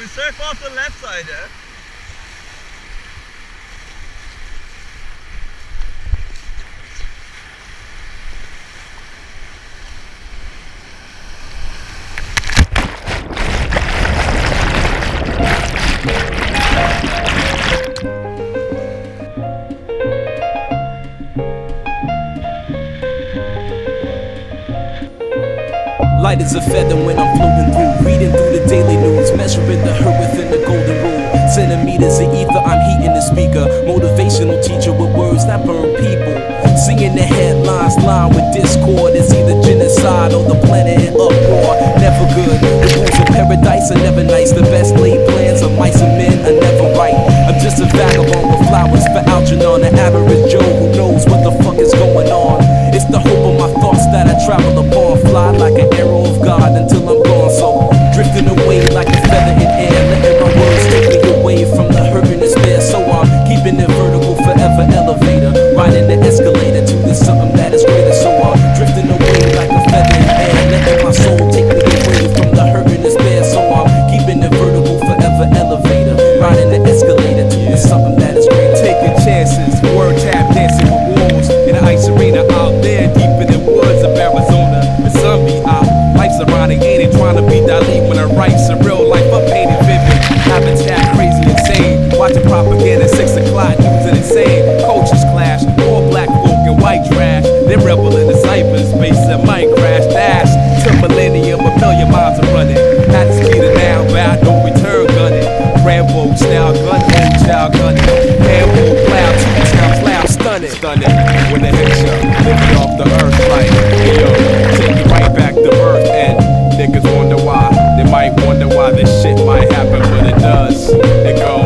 We surf off the left side, yeah? Light as a feather when I'm floating through, reading through the daily news, measuring the hurt within the golden rule. Centimeters of ether, I'm heating the speaker. Motivational teacher with words that burn people. Singing the headlines, line with discord. It's either genocide or the planet in uproar. Never good. The rules of paradise are never nice. The best laid plans of mice and men are never right. I'm just a vagabond with flowers for Algernon, an average Joe who knows what the fuck is going on. It's the hope of my thoughts that I travel upon. Fly like an arrow of God until I'm gone. So drifting away like a feather in air, letting my words take me away from the hurt and despair. So I'm keeping it vertical, forever elevator, riding the escalator to the something that is greater. So I'm drifting away like a feather in air, letting my soul take me away from the hurt and despair. So I'm keeping it vertical, forever elevator, riding the escalator to the something that is greater. Taking chances, word tap dancing with wolves in the ice arena out there, deep in the woods of Arizona. The sun be out, life's ironic, ain't it? Trying to be Dali when I write some real life, I painted vivid. Habitat crazy, insane. Watching propaganda 6 o'clock, news and insane. Cultures clash, all black folk and white trash. They rebel in the cyberspace and might crash. Dash to millennium, a million miles of running. At the speed of now, bout no return gunning. Rambo style gun, old child gunning. Rambo cloud, 2 times loud, stunning. Stunning when they hit you, living off the earth like, yo, take you right back to earth. And niggas wonder why, they might wonder why this shit might happen, but it does. It goes.